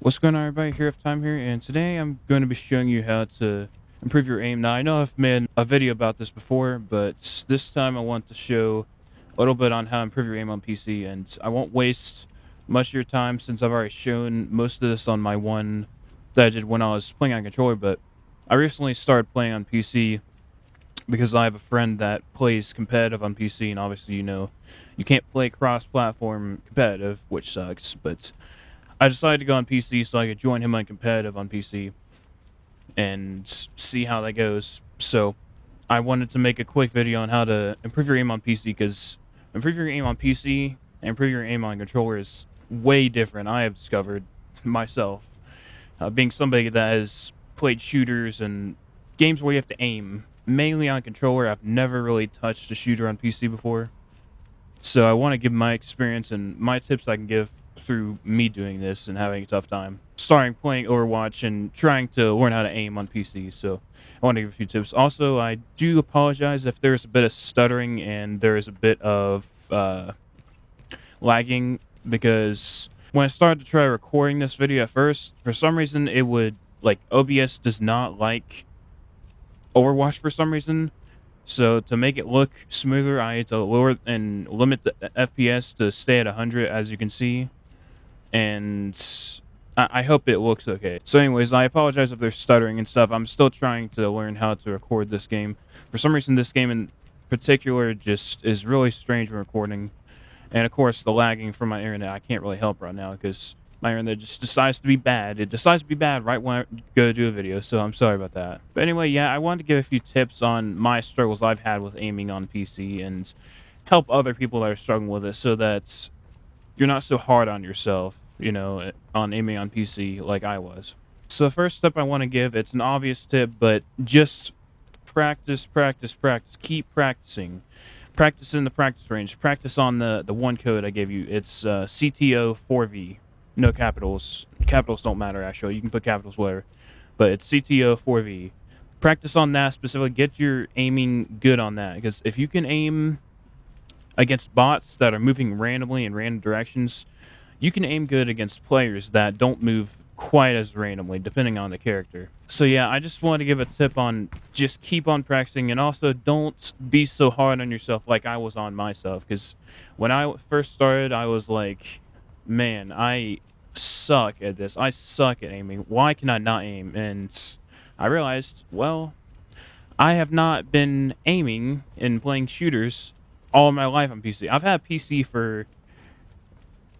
What's going on, everybody? Here of Time here, and today I'm going to be showing you how to improve your aim. Now, I know I've made a video about this before, but this time I want to show a little bit on how to improve your aim on PC, and I won't waste much of your time since I've already shown most of this on my one that I did when I was playing on controller, but I recently started playing on PC because I have a friend that plays competitive on PC, and obviously, you can't play cross-platform competitive, which sucks, but I decided to go on PC so I could join him on competitive on PC and see how that goes. So I wanted to make a quick video on how to improve your aim on PC, because improve your aim on PC and improve your aim on controller is way different. I have discovered myself, being somebody that has played shooters and games where you have to aim mainly on controller. I've never really touched a shooter on PC before, so I want to give my experience and my tips I can give through me doing this and having a tough time starting playing Overwatch and trying to learn how to aim on PC. So I want to give a few tips. Also, I do apologize if there's a bit of stuttering and there is a bit of lagging, because when I started to try recording this video at first, for some reason it would, like, OBS does not like Overwatch for some reason. So to make it look smoother, I had to lower and limit the FPS to stay at 100, as you can see. And I hope it looks okay. So anyways, I apologize if there's stuttering and stuff. I'm still trying to learn how to record this game. For some reason, this game in particular just is really strange when recording. And of course, the lagging from my internet, I can't really help right now because my internet just decides to be bad. It decides to be bad right when I go to do a video, so I'm sorry about that. But anyway, yeah, I wanted to give a few tips on my struggles I've had with aiming on PC and help other people that are struggling with it, so that you're not so hard on yourself, on aiming on PC like I was. So the first step I want to give, it's an obvious tip, but just practice, practice, practice. Keep practicing. Practice in the practice range. Practice on the one code I gave you. It's CTO 4V. No capitals. Capitals don't matter, actually. You can put capitals whatever. But it's CTO 4V. Practice on that specifically. Get your aiming good on that, because if you can aim against bots that are moving randomly in random directions, you can aim good against players that don't move quite as randomly, depending on the character. So yeah, I just wanted to give a tip on just keep on practicing, and also don't be so hard on yourself like I was on myself, because when I first started, I was like, man, I suck at this. I suck at aiming. Why can I not aim? And I realized, well, I have not been aiming and playing shooters all my life on PC. I've had PC for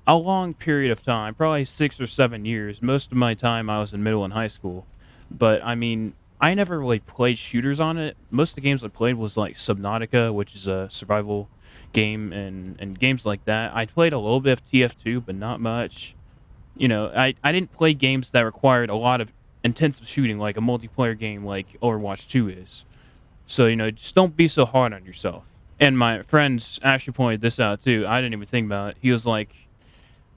a long period of time, probably 6 or 7 years. Most of my time I was in middle and high school. But I mean, I never really played shooters on it. Most of the games I played was like Subnautica, which is a survival game, and games like that. I played a little bit of TF2, but not much. I didn't play games that required a lot of intensive shooting, like a multiplayer game like Overwatch 2 is. So, just don't be so hard on yourself. And my friends actually pointed this out too. I didn't even think about it. He was like,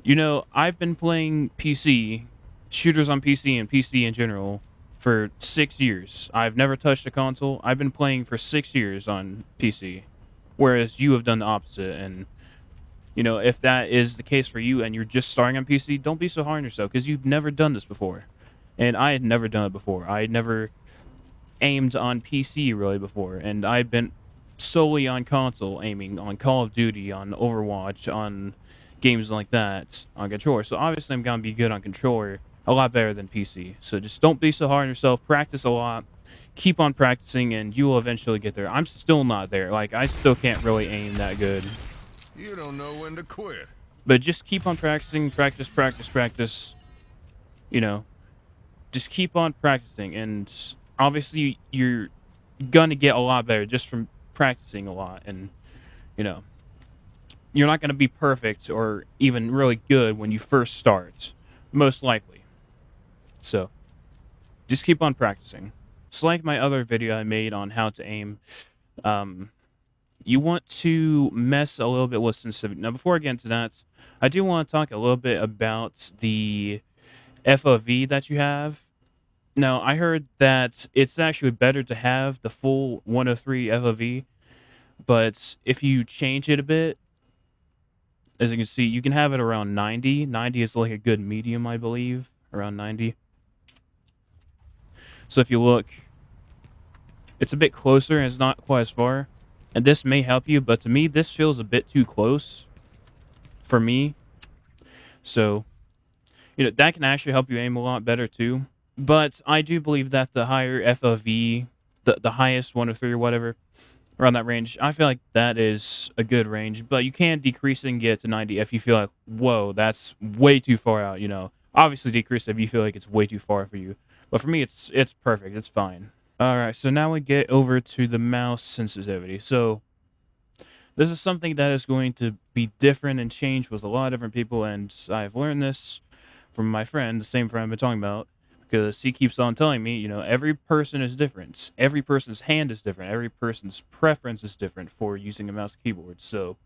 I've been playing PC, shooters on PC and PC in general, for 6 years. I've never touched a console. I've been playing for 6 years on PC, whereas you have done the opposite. And, if that is the case for you and you're just starting on PC, don't be so hard on yourself, because you've never done this before. And I had never done it before. I had never aimed on PC really before, and I've been solely on console aiming on Call of Duty, on Overwatch, on games like that on controller. So obviously I'm gonna be good on controller, a lot better than PC. So just don't be so hard on yourself. Practice a lot. Keep on practicing, and you will eventually get there. I'm still not there. Like, I still can't really aim that good. You don't know when to quit. But just keep on practicing. Practice, practice, practice. You know, just keep on practicing, and obviously you're gonna get a lot better just from practicing a lot. And you know you're not gonna be perfect or even really good when you first start, most likely. So just keep on practicing. Just like my other video I made on how to aim, um, you want to mess a little bit with sensitivity. Now, before I get into that, I do want to talk a little bit about the FOV that you have. Now, I heard that it's actually better to have the full 103 FOV, but if you change it a bit, as you can see, you can have it around 90. 90 is like a good medium, I believe. around 90. So if you look, it's a bit closer and it's not quite as far. And this may help you, but to me, this feels a bit too close for me. So, that can actually help you aim a lot better too. But I do believe that the higher FOV, the highest 103 or whatever, around that range, I feel like that is a good range. But you can decrease it and get to 90 if you feel like, whoa, that's way too far out. Obviously decrease it if you feel like it's way too far for you. But for me, it's perfect. It's fine. All right, so now we get over to the mouse sensitivity. So this is something that is going to be different and change with a lot of different people, and I've learned this from my friend, the same friend I've been talking about, because he keeps on telling me, every person is different. Every person's hand is different. Every person's preference is different for using a mouse keyboard. So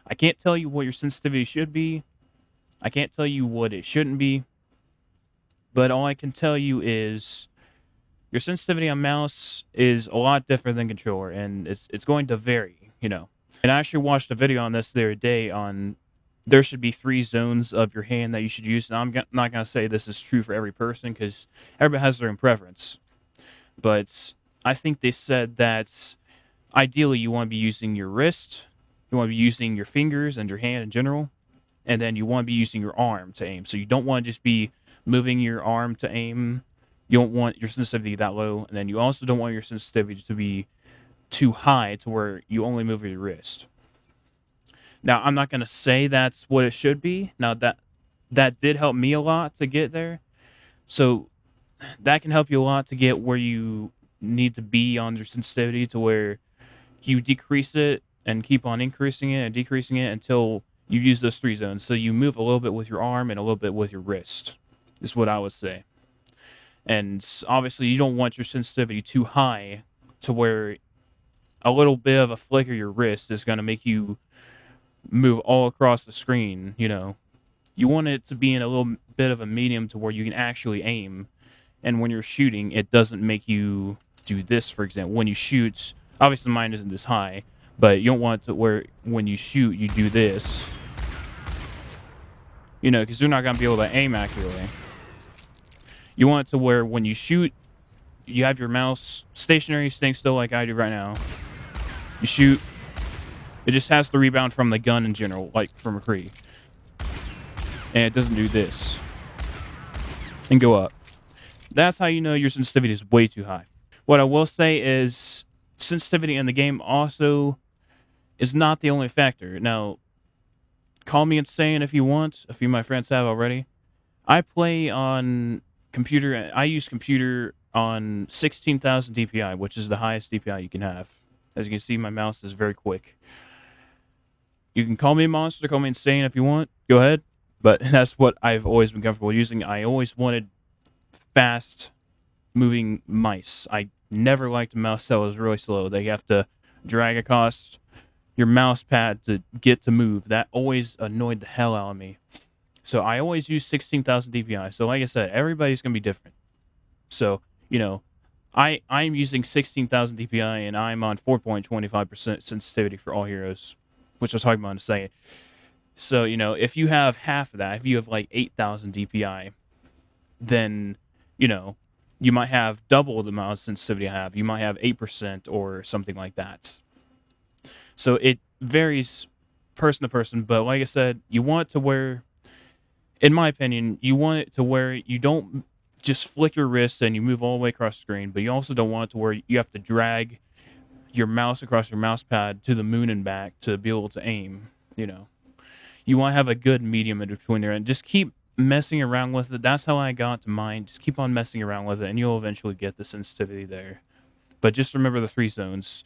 I can't tell you what your sensitivity should be. I can't tell you what it shouldn't be. But all I can tell you is your sensitivity on mouse is a lot different than controller, and it's going to vary. And I actually watched a video on this the other day on there should be 3 zones of your hand that you should use. And not going to say this is true for every person because everybody has their own preference. But I think they said that ideally you want to be using your wrist, you want to be using your fingers and your hand in general, and then you want to be using your arm to aim. So you don't want to just be moving your arm to aim. You don't want your sensitivity that low, and then you also don't want your sensitivity to be too high to where you only move your wrist. Now, I'm not going to say that's what it should be. Now, that did help me a lot to get there. So that can help you a lot to get where you need to be on your sensitivity to where you decrease it and keep on increasing it and decreasing it until you use those 3 zones. So you move a little bit with your arm and a little bit with your wrist, is what I would say. And obviously, you don't want your sensitivity too high to where a little bit of a flick of your wrist is going to make you move all across the screen. You want it to be in a little bit of a medium to where you can actually aim. And when you're shooting, it doesn't make you do this, for example. When you shoot, obviously mine isn't this high, but you don't want it to where when you shoot, you do this. Because you're not going to be able to aim accurately. You want it to where when you shoot, you have your mouse stationary, staying still like I do right now. You shoot, it just has the rebound from the gun in general, like from McCree. And it doesn't do this. And go up. That's how you know your sensitivity is way too high. What I will say is sensitivity in the game also is not the only factor. Now, call me insane if you want. A few of my friends have already. I play on computer. I use computer on 16,000 DPI, which is the highest DPI you can have. As you can see, my mouse is very quick. You can call me a monster, call me insane if you want. Go ahead. But that's what I've always been comfortable using. I always wanted fast moving mice. I never liked a mouse that was really slow. They have to drag across your mouse pad to get to move. That always annoyed the hell out of me. So I always use 16,000 DPI. So like I said, everybody's going to be different. So, I'm using 16,000 DPI and I'm on 4.25% sensitivity for all heroes, which I'll talk about in a second. So, if you have half of that, if you have like 8,000 DPI, then, you might have double the amount of sensitivity I have. You might have 8% or something like that. So it varies person to person, but like I said, you want it to where, in my opinion, you want it to where you don't just flick your wrist and you move all the way across the screen, but you also don't want it to where you have to drag your mouse across your mouse pad to the moon and back to be able to aim. You want to have a good medium in between there and just keep messing around with it. That's how I got to mine. Just keep on messing around with it and you'll eventually get the sensitivity there. But just remember the 3 zones.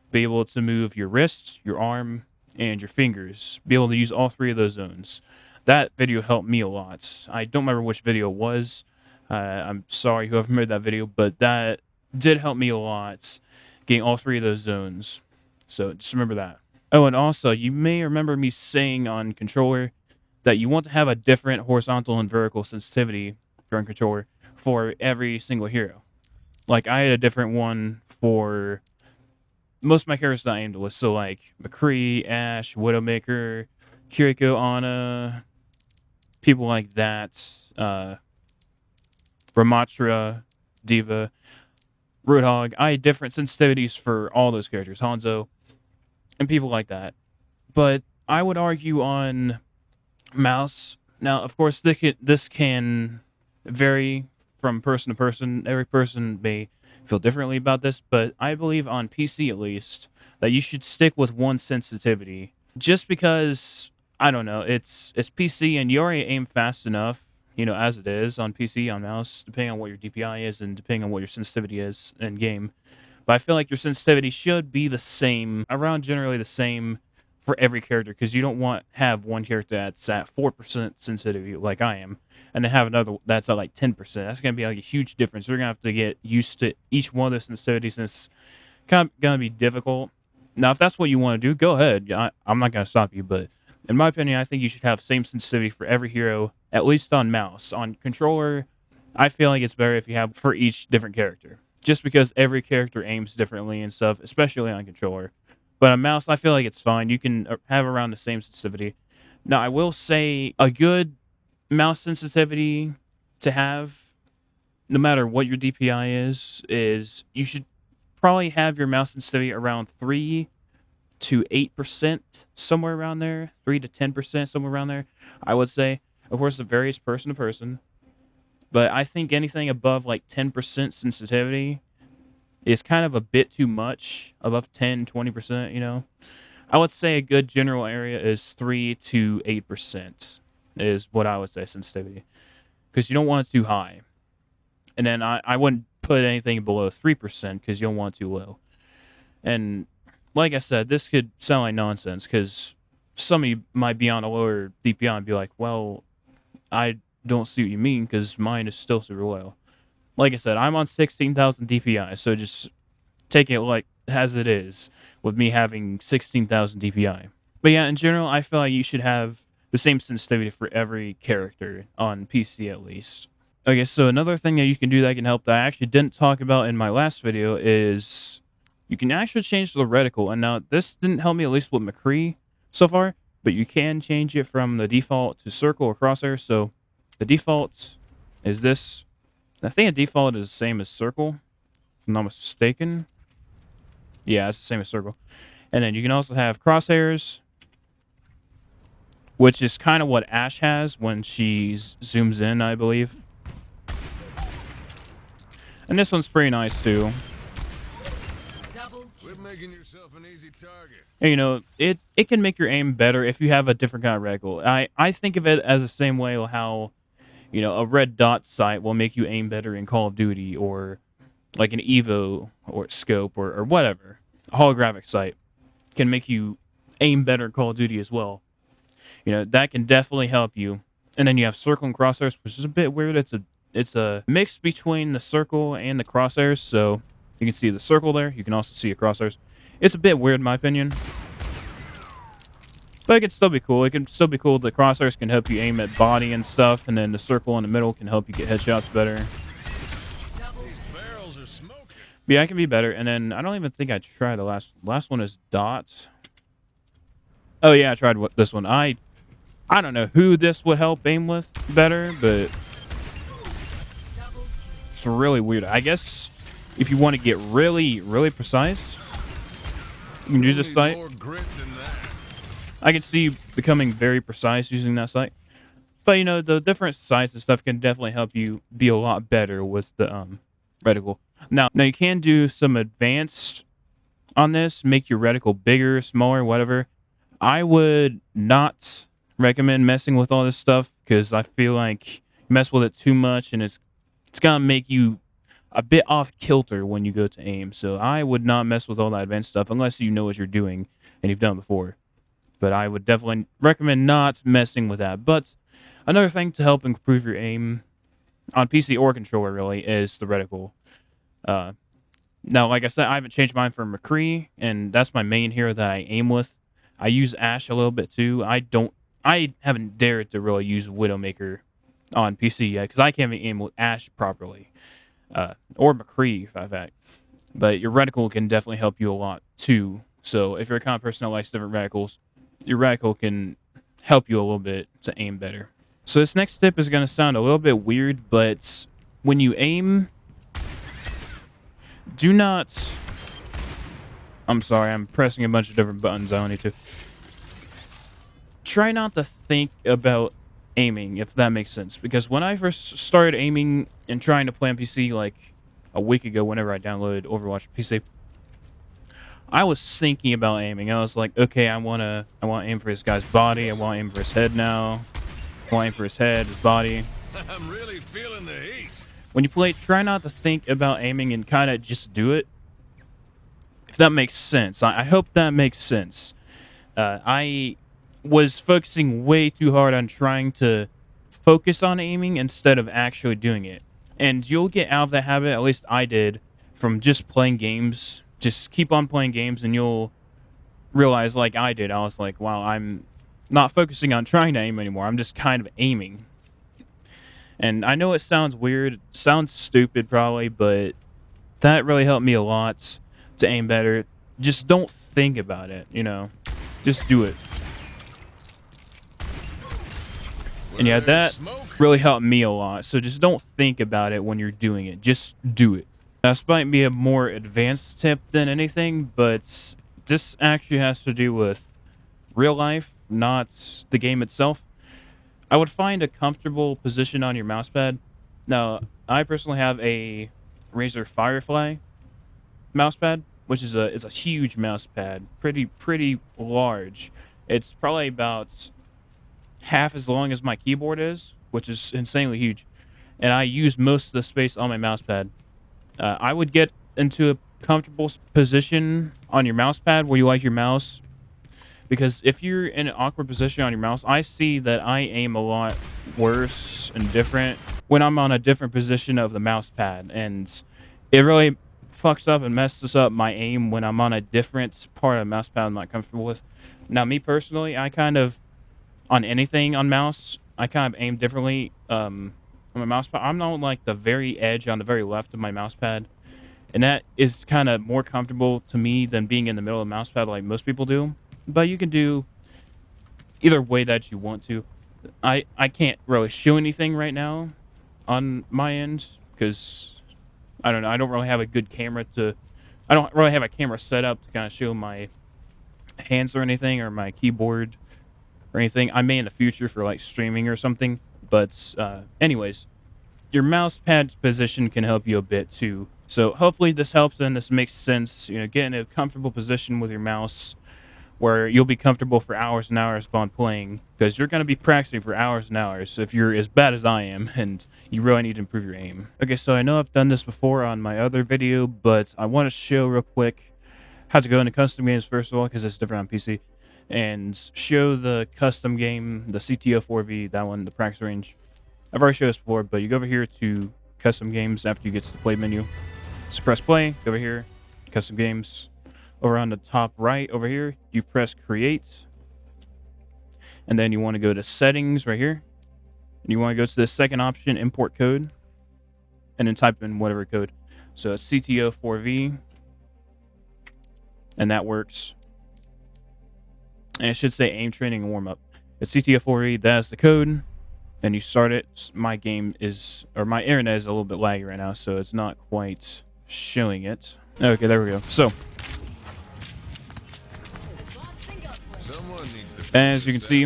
Be able to move your wrist, your arm, and your fingers. Be able to use all 3 of those zones. That video helped me a lot. I don't remember which video it was. I'm sorry whoever made that video, but that did help me a lot, getting all 3 of those zones. So just remember that. Oh, and also, you may remember me saying on controller that you want to have a different horizontal and vertical sensitivity for a controller for every single hero. Like, I had a different one for most of my characters that I aimed with. So, like, McCree, Ash, Widowmaker, Kiriko, Ana, people like that. Ramatra, Diva, Roadhog. I had different sensitivities for all those characters, Hanzo, and people like that. But I would argue on mouse. Now, of course, this can vary from person to person. Every person may feel differently about this, but I believe on PC at least that you should stick with one sensitivity. Just because I don't know, it's PC and you already aim fast enough, as it is on PC on mouse, depending on what your DPI is and depending on what your sensitivity is in game. But I feel like your sensitivity should be the same, around generally the same for every character, because you don't want have one character that's at 4% sensitivity like I am, and then have another that's at like 10%. That's gonna be like a huge difference. You're gonna have to get used to each one of those sensitivities, and it's kind of gonna be difficult. Now, if that's what you want to do, go ahead. I'm not gonna stop you, but in my opinion, I think you should have same sensitivity for every hero, at least on mouse. On controller, I feel like it's better if you have for each different character, just because every character aims differently and stuff, especially on controller. But on mouse, I feel like it's fine. You can have around the same sensitivity. Now, I will say a good mouse sensitivity to have, no matter what your DPI is you should probably have your mouse sensitivity around 3 to 8%, somewhere around there. 3 to 10%, somewhere around there, I would say. Of course, it varies person to person. But I think anything above like 10% sensitivity is kind of a bit too much. Above 10, 20%, I would say a good general area is 3 to 8% is what I would say sensitivity. Because you don't want it too high. And then I wouldn't put anything below 3% because you don't want it too low. And like I said, this could sound like nonsense because some of you might be on a lower DPI and be like, well, I don't see what you mean because mine is still super low. Like I said, I'm on 16,000 DPI, so just take it like as it is with me having 16,000 DPI. But yeah, in general, I feel like you should have the same sensitivity for every character on PC at least. Okay, so another thing that you can do that can help that I actually didn't talk about in my last video is you can actually change the reticle. And now this didn't help me at least with McCree so far, but you can change it from the default to circle or crosshair. So the default is this. I think the default is the same as circle, if I'm not mistaken. Yeah, it's the same as circle. And then you can also have crosshairs, which is kind of what Ash has when she zooms in, I believe. And this one's pretty nice too. Quit making yourself an easy target. And, it can make your aim better if you have a different kind of reticle. I think of it as the same way how, a red dot sight will make you aim better in Call of Duty, or like an Evo or scope or whatever. A holographic sight can make you aim better in Call of Duty as well. That can definitely help you. And then you have circle and crosshairs, which is a bit weird. It's a mix between the circle and the crosshairs. So you can see the circle there. You can also see the crosshairs. It's a bit weird in my opinion, but it can still be cool. It can still be cool. The crosshairs can help you aim at body and stuff, and then the circle in the middle can help you get headshots better. These barrels are smoking. Yeah, I can be better. And then I don't even think I tried the last one is dots. Oh yeah, I tried this one. I don't know who this would help aim with better, but it's really weird. I guess if you want to get really, really precise, you can use this sight. More grit than that. I can see you becoming very precise using that sight. But the different sights and stuff can definitely help you be a lot better with the reticle. Now you can do some advanced on this, make your reticle bigger, smaller, whatever. I would not recommend messing with all this stuff because I feel like you mess with it too much and it's gonna make you a bit off kilter when you go to aim. So I would not mess with all that advanced stuff unless you know what you're doing and you've done it before. But I would definitely recommend not messing with that. But another thing to help improve your aim on PC or controller really is the reticle. Now, like I said, I haven't changed mine for McCree, and that's my main hero that I aim with. I use Ash a little bit too. I haven't dared to really use Widowmaker on PC yet because I can't even aim with Ash properly, or McCree, in fact. But your reticle can definitely help you a lot too. So if you're a kind of person that likes different reticles, your reticle can help you a little bit to aim better. So this next tip is going to sound a little bit weird, but when you aim, do not... I'm sorry, I'm pressing a bunch of different buttons. I don't need to. Try not to think about aiming, if that makes sense. Because when I first started aiming and trying to play on PC, like a week ago, whenever I downloaded Overwatch PC, I was thinking about aiming. I was like, okay, I want to aim for this guy's body. I want to aim for his head now. I want to aim for his head, his body. I'm really feeling the heat. When you play, try not to think about aiming and kind of just do it. If that makes sense. I hope that makes sense. I was focusing way too hard on trying to focus on aiming instead of actually doing it. And you'll get out of that habit, at least I did, from just playing games. Just keep on playing games and you'll realize, like I did, I was like, wow, I'm not focusing on trying to aim anymore. I'm just kind of aiming. And I know it sounds weird, it sounds stupid probably, but that really helped me a lot to aim better. Just don't think about it, you know. Just do it. And yeah, that really helped me a lot. So just don't think about it when you're doing it. Just do it. This might be a more advanced tip than anything, but this actually has to do with real life, not the game itself. I would find a comfortable position on your mousepad. Now, I personally have a Razer Firefly mousepad, which is a huge mousepad, pretty large. It's probably about half as long as my keyboard is, which is insanely huge. And I use most of the space on my mousepad. I would get into a comfortable position on your mousepad where you like your mouse. Because if you're in an awkward position on your mouse, I see that I aim a lot worse and different when I'm on a different position of the mouse pad. And it really fucks up and messes up my aim when I'm on a different part of the mouse pad I'm not comfortable with. Now, me personally, I kind of, on anything on mouse, I kind of aim differently on my mouse pad. I'm on like the very edge on the very left of my mouse pad. And that is kind of more comfortable to me than being in the middle of the mouse pad like most people do. But you can do either way that you want to. I can't really show anything right now on my end because I don't know. I don't really have a good camera to. I don't really have a camera set up to kind of show my hands or anything or my keyboard or anything. I may in the future for like streaming or something. But anyways, your mouse pad's position can help you a bit too. So hopefully this helps and this makes sense. You know, get in a comfortable position with your mouse where you'll be comfortable for hours and hours while playing, because you're going to be practicing for hours and hours if you're as bad as I am, and you really need to improve your aim. Okay, so I know I've done this before on my other video, but I want to show real quick how to go into custom games first of all, because it's different on PC, and show the custom game, the CTO4V, that one, the practice range. I've already showed this before, but you go over here to custom games after you get to the play menu. Just press play, go over here, custom games. Over on the top right over here, you press create. And then you want to go to settings right here. And you want to go to the second option, import code. And then type in whatever code. So it's CTO4V. And that works. And it should say aim training and warm up. It's CTO4V, that's the code. And you start it. My game is, or my internet is a little bit laggy right now, so it's not quite showing it. Okay, there we go. So, as you can see,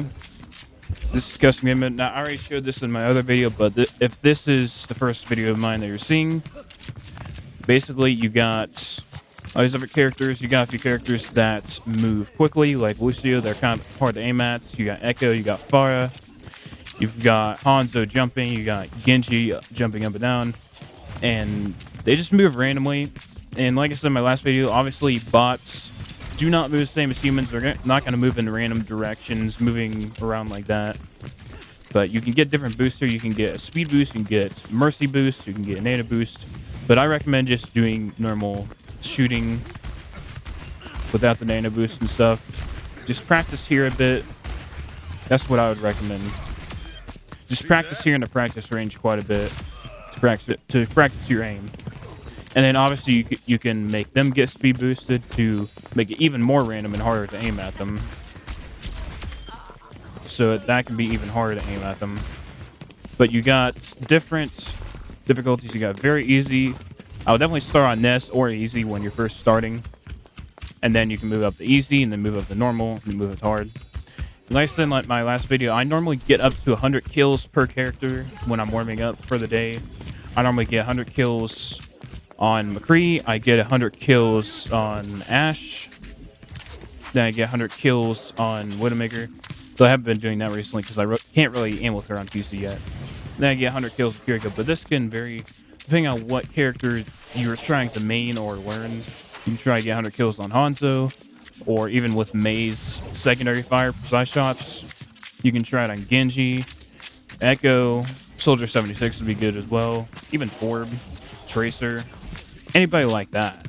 this is custom game. Now, I already showed this in my other video, but if this is the first video of mine that you're seeing, basically you got all these other characters. You got a few characters that move quickly, like Lucio. They're kind of hard to aim at. You got Echo, you got Pharah, you've got Hanzo jumping, you got Genji jumping up and down, and they just move randomly. And like I said in my last video, obviously bots do not move the same as humans. They're not going to move in random directions, moving around like that. But you can get different boosts here. You can get a speed boost, you can get mercy boost, you can get a nano boost. But I recommend just doing normal shooting without the nano boost and stuff. Just practice here a bit. That's what I would recommend. Just practice here in the practice range quite a bit to practice your aim. And then obviously you can make them get speed boosted to make it even more random and harder to aim at them. So that can be even harder to aim at them. But you got different difficulties. You got very easy. I would definitely start on NES or easy when you're first starting, and then you can move up to easy, and then move up to normal, and then move up to hard. Like I said in my last video, I normally get up to 100 kills per character when I'm warming up for the day. I normally get 100 kills on McCree. I get 100 kills on Ash. Then I get 100 kills on Widowmaker. So I haven't been doing that recently because I can't really aim with her on PC yet. Then I get 100 kills with Kiriko, but this can vary depending on what character you're trying to main or learn. You can try to get 100 kills on Hanzo, or even with Mei's secondary fire precise shots. You can try it on Genji, Echo, Soldier 76 would be good as well. Even Torb, Tracer, anybody like that.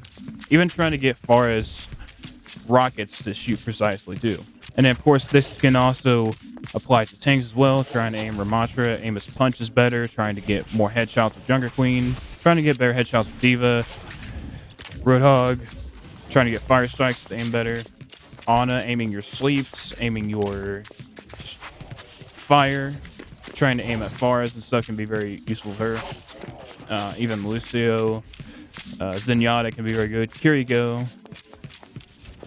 Even trying to get far as rockets to shoot precisely too. And then of course this can also apply to tanks as well, trying to aim Ramatra, aim his punches better, trying to get more headshots with Junker Queen, trying to get better headshots with Diva, Roadhog, trying to get fire strikes to aim better, Ana aiming your sleeps, aiming your fire, trying to aim at fars and stuff can be very useful for her. Even Lucio, Zenyatta can be very good, Kiriko,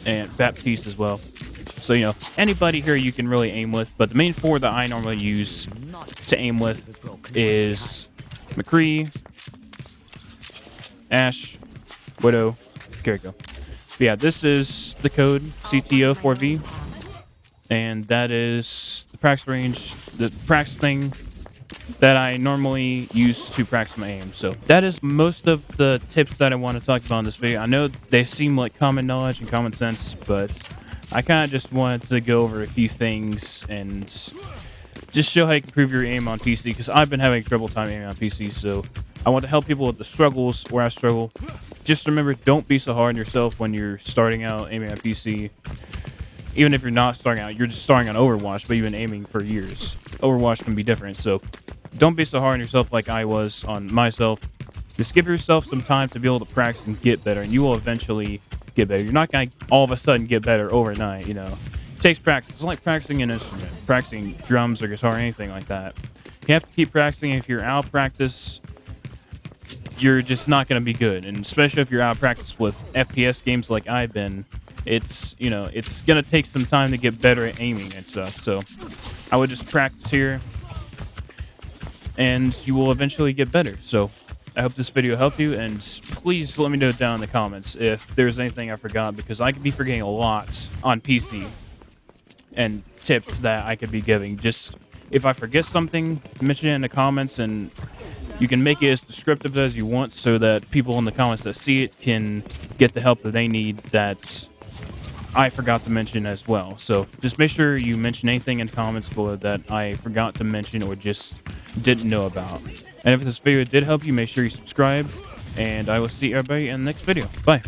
and Baptiste as well. So, you know, anybody here you can really aim with, but the main four that I normally use to aim with is McCree, Ash, Widow, Kiriko. But yeah, this is the code CTO4V, and that is the prax range, the prax thing that I normally use to practice my aim. So that is most of the tips that I want to talk about in this video. I know they seem like common knowledge and common sense, but I kind of just wanted to go over a few things and just show how you can improve your aim on PC, because I've been having trouble time aiming on PC, so I want to help people with the struggles where I struggle. Just remember, don't be so hard on yourself when you're starting out aiming on PC. Even if you're not starting out, you're just starting on Overwatch, but you've been aiming for years. Overwatch can be different, so don't be so hard on yourself like I was on myself. Just give yourself some time to be able to practice and get better, and you will eventually get better. You're not going to all of a sudden get better overnight, you know. It takes practice. It's like practicing an instrument, practicing drums or guitar or anything like that. You have to keep practicing. If you're out of practice, you're just not going to be good. And especially if you're out of practice with FPS games like I've been, it's, you know, it's going to take some time to get better at aiming and stuff. So I would just practice here, and you will eventually get better. So I hope this video helped you, and please let me know down in the comments if there's anything I forgot, because I could be forgetting a lot on PC and tips that I could be giving. Just if I forget something, mention it in the comments, and you can make it as descriptive as you want so that people in the comments that see it can get the help that they need that I forgot to mention as well. So just make sure you mention anything in the comments below that I forgot to mention or just didn't know about. And if this video did help you, make sure you subscribe, and I will see everybody in the next video. Bye.